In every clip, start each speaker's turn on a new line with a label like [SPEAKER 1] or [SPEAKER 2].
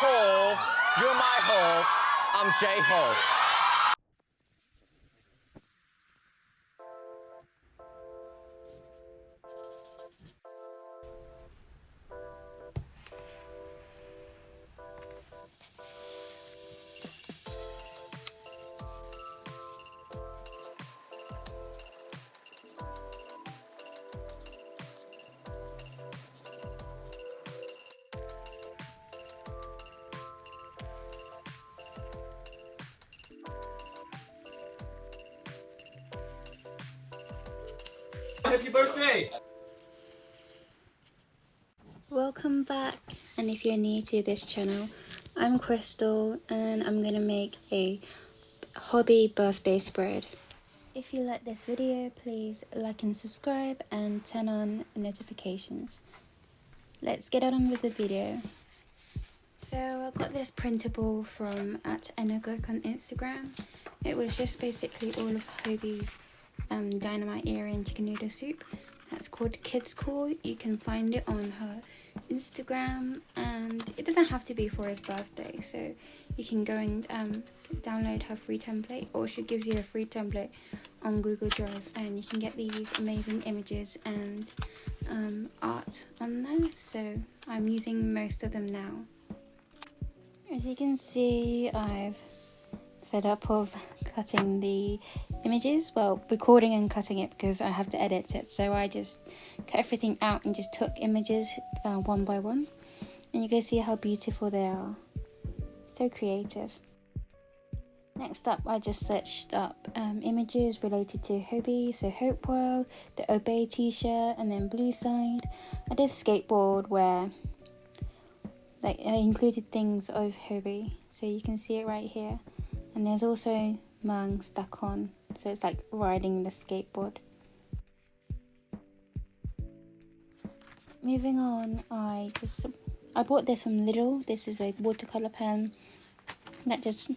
[SPEAKER 1] Hope. You're my hope. I'm J-Hope.
[SPEAKER 2] Happy birthday!
[SPEAKER 3] Welcome back, and if you're new to this channel, I'm Crystal and I'm gonna make a Hobi birthday spread. If you like this video, please like and subscribe and turn on notifications. Let's get on with the video. So I got this printable from @Enogook on Instagram. It was just basically all of Hobi's dynamite earring chicken noodle soup. That's called Kids Cool. You can find it on her Instagram, and it doesn't have to be for his birthday, so you can go and download her free template, or she gives you a free template on Google Drive, and you can get these amazing images and art on there. So I'm using most of them now. As you can see, I've fed up of cutting the images, well, recording and cutting it because I have to edit it, so I just cut everything out and just took images one by one, and you can see how beautiful they are. So creative. Next up, I just searched up images related to Hobi, so Hope World, the Obey t-shirt, and then Blue Side. I did skateboard where I included things of Hobi, so you can see it right here. And there's also Mang stuck on, so it's like riding the skateboard. Moving on, I bought this from Lidl. This is a watercolor pen that just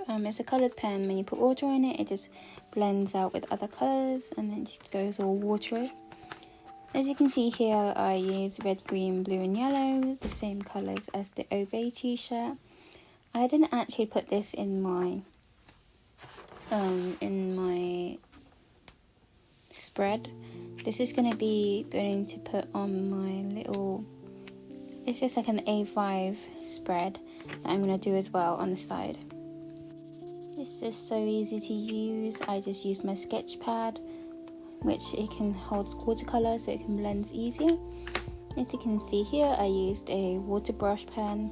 [SPEAKER 3] it's a colored pen. When you put water in it, it just blends out with other colors and then just goes all watery. As you can see here, I use red, green, blue and yellow, the same colors as the Obey t-shirt. I didn't actually put this in my spread. This is going to put on my little, it's just like an A5 spread that I'm going to do as well on the side. This is so easy to use. I just use my sketch pad, which it can hold watercolor so it can blend easier. As you can see here, I used a water brush pen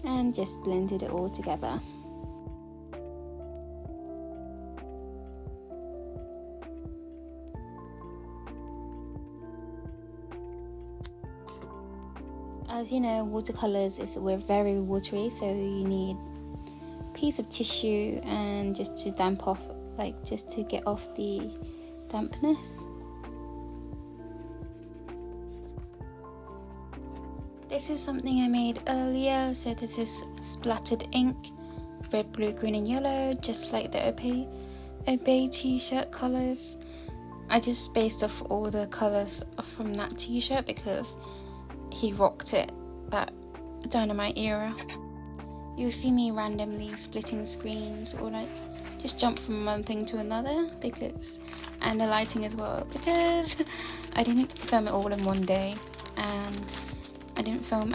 [SPEAKER 3] and just blended it all together. As you know, watercolors we're very watery, so you need a piece of tissue and just to damp off, just to get off the dampness. This is something I made earlier, so this is splattered ink, red, blue, green and yellow, just like the Obey t-shirt colours. I just based off all the colours from that t-shirt because he rocked it, that dynamite era. You'll see me randomly splitting screens or just jump from one thing to another and the lighting as well, because I didn't film it all in one day, and I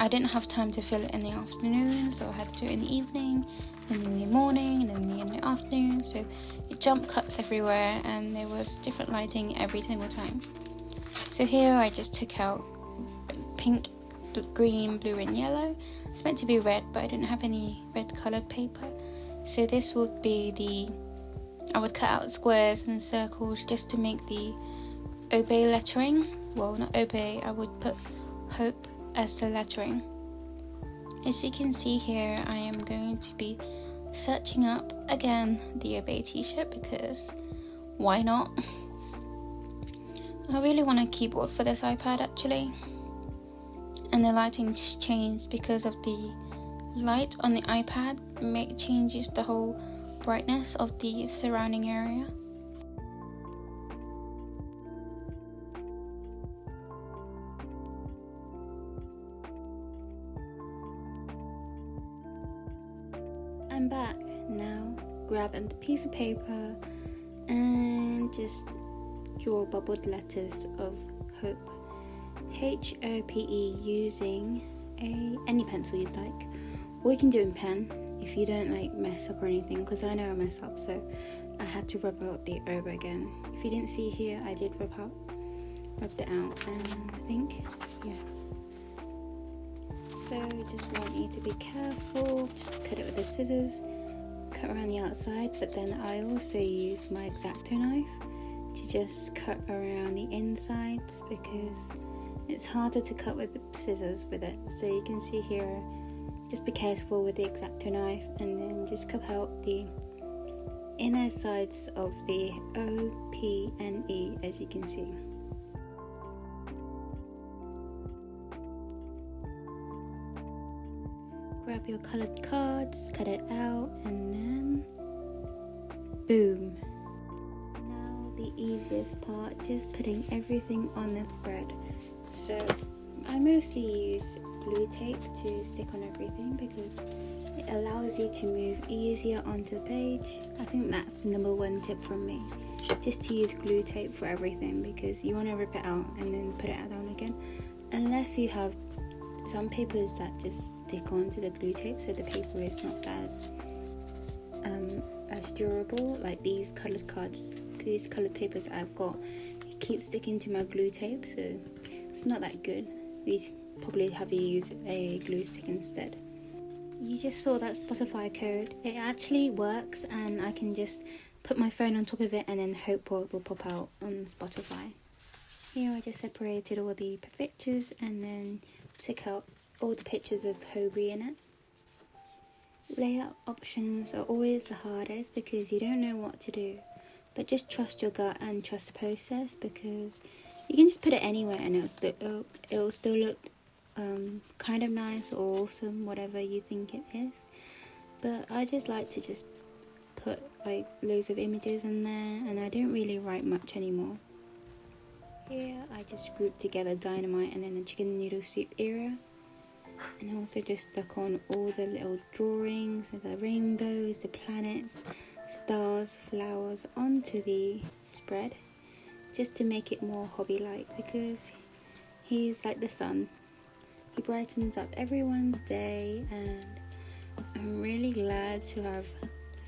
[SPEAKER 3] didn't have time to fill it in the afternoon, so I had to do it in the evening, and in the morning, and then in the afternoon, so it jump cuts everywhere, and there was different lighting every single time. So here I just took out pink, green, blue and yellow. It's meant to be red, but I didn't have any red coloured paper, so this would be I would cut out squares and circles just to make the Obey lettering. Well, not Obey, I would put Hope as the lettering. As you can see here, I am going to be searching up again the Obey t-shirt because why not? I really want a keyboard for this iPad actually, and the lighting just changed because of the light on the iPad changes the whole brightness of the surrounding area. I'm back. Now grab a piece of paper and just draw bubbled letters of Hope, Hope, using any pencil you'd like, or you can do it in pen if you don't like mess up or anything, because I know I mess up, so I had to rub out the over again. If you didn't see here, I did rubbed it out, and I think, yeah. So just want you to be careful, just cut it with the scissors, cut around the outside, but then I also use my X-Acto knife to just cut around the insides because it's harder to cut with the scissors with it. So you can see here, just be careful with the X-Acto knife, and then just cut out the inner sides of the O, P and E, as you can see. Grab your coloured cards, cut it out, and then boom. Now the easiest part, just putting everything on the spread. So I mostly use glue tape to stick on everything because it allows you to move easier onto the page. I think that's the number one tip from me, just to use glue tape for everything, because you want to rip it out and then put it down again, unless you have some papers that just stick onto the glue tape so the paper is not as durable, like these coloured cards. These coloured papers I've got, it keeps sticking to my glue tape, so it's not that good. These probably have you use a glue stick instead. You just saw that Spotify code. It actually works, and I can just put my phone on top of it and then Hope will pop out on Spotify. Here I just separated all the pictures and then took out all the pictures with Hobi in it. Layout options are always the hardest because you don't know what to do, but just trust your gut and trust the process, because you can just put it anywhere and it'll still look kind of nice or awesome, whatever you think it is. But I just like to just put like loads of images in there, and I don't really write much anymore. Here I just grouped together Dynamite and then the chicken noodle soup era, and also just stuck on all the little drawings of the rainbows, the planets, stars, flowers onto the spread, just to make it more Hobi-like, because he's like the sun. He brightens up everyone's day, and I'm really glad to have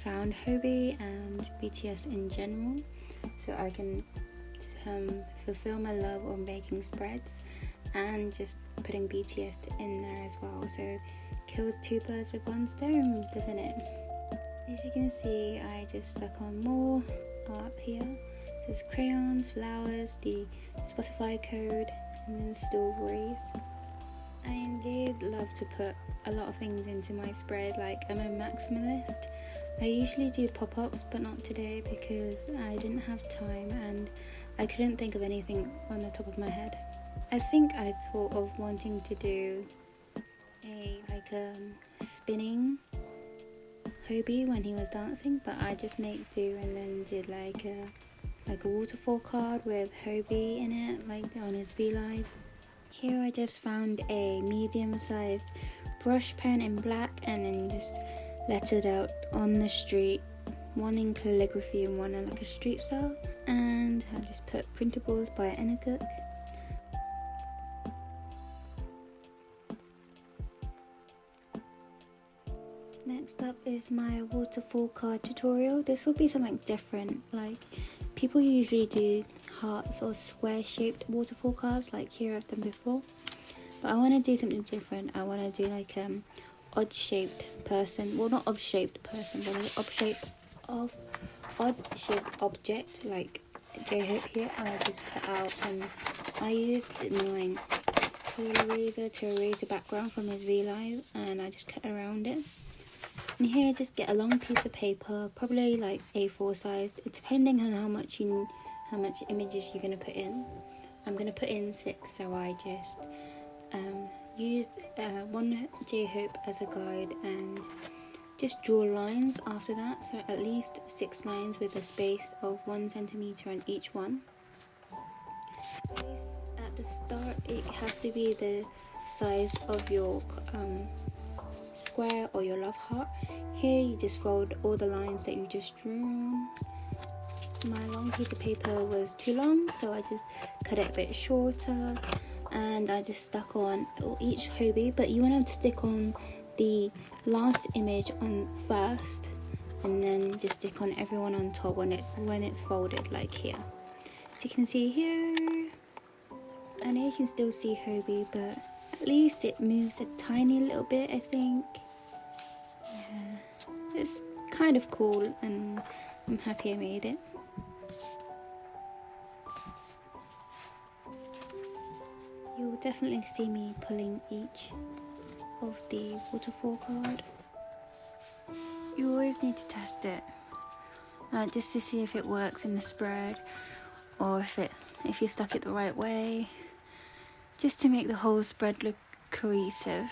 [SPEAKER 3] found Hobi and BTS in general, so I can fulfill my love of making spreads and just putting BTS in there as well. So kills two birds with one stone, doesn't it? As you can see, I just stuck on more art here. So there's crayons, flowers, the Spotify code, and then strawberries. I indeed love to put a lot of things into my spread. Like, I'm a maximalist. I usually do pop-ups, but not today because I didn't have time and I couldn't think of anything on the top of my head. I think I thought of wanting to do a spinning Hobi when he was dancing, but I just make do and then did like a waterfall card with Hobi in it, like on his V-line. Here I just found a medium-sized brush pen in black and then just lettered out on the street, one in calligraphy and one in like a street style, and I just put printables by Cook. Next up is my waterfall card tutorial. This will be something different. Like, people usually do hearts or square shaped waterfall cards like here I've done before, but I want to do something different. I want to do like odd shaped person, well, not odd shaped person, but an odd shaped object like Jhope here. I just cut out and I used my tool eraser to erase the background from his V-line, and I just cut around it. And here just get a long piece of paper, probably like A4 sized, depending on how much images you're going to put in. I'm going to put in 6, so I just used one Jhope as a guide and just draw lines after that, so at least 6 lines with a space of 1 centimeter on each one. At the start it has to be the size of your square or your love heart. Here you just fold all the lines that you just drew. My long piece of paper was too long, so I just cut it a bit shorter, and I just stuck on each Hobi, but you want to stick on the last image on first, and then just stick on everyone on top when it's folded, like here. So you can see here, I know you can still see Hobi, but at least it moves a tiny little bit, I think. Yeah, it's kind of cool, and I'm happy I made it. You'll definitely see me pulling each of the waterfall card. You always need to test it, just to see if it works in the spread, or if you stuck it the right way, just to make the whole spread look cohesive.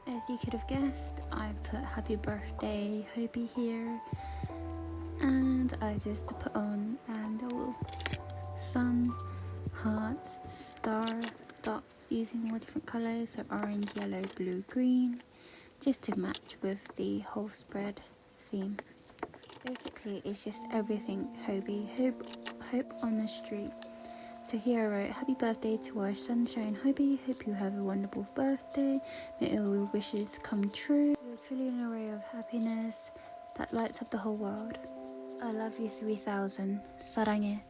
[SPEAKER 3] As you could have guessed, I've put happy birthday Hobi here, and I just put on the little sun, hearts, star, dots using all different colours, so orange, yellow, blue, green, just to match with the whole spread theme. Basically it's just everything Hobi, hope on the street. So here I wrote, happy birthday to our sunshine Hobi, hope you have a wonderful birthday, may all your wishes come true, you're truly an array of happiness that lights up the whole world. I love you 3000, 사랑해.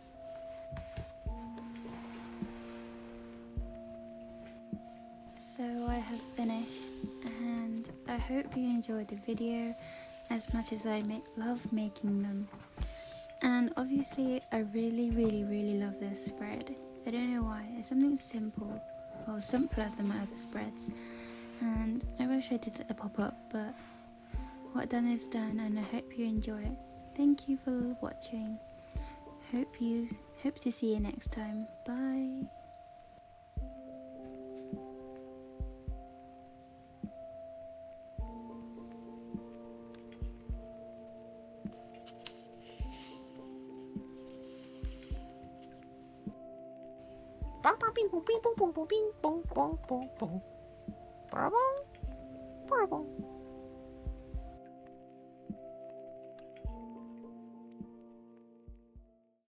[SPEAKER 3] So I have finished, and I hope you enjoyed the video as much as I love making them. And obviously I really love this spread. I don't know why, it's something simple, or simpler than my other spreads, and I wish I did a pop-up, but what done is done, and I hope you enjoy it. Thank you for watching. Hope to see you next time. Bye.
[SPEAKER 4] Ba ba bing boom bing boom boom boom bing boom boom boom boom. Ba ba ba ba.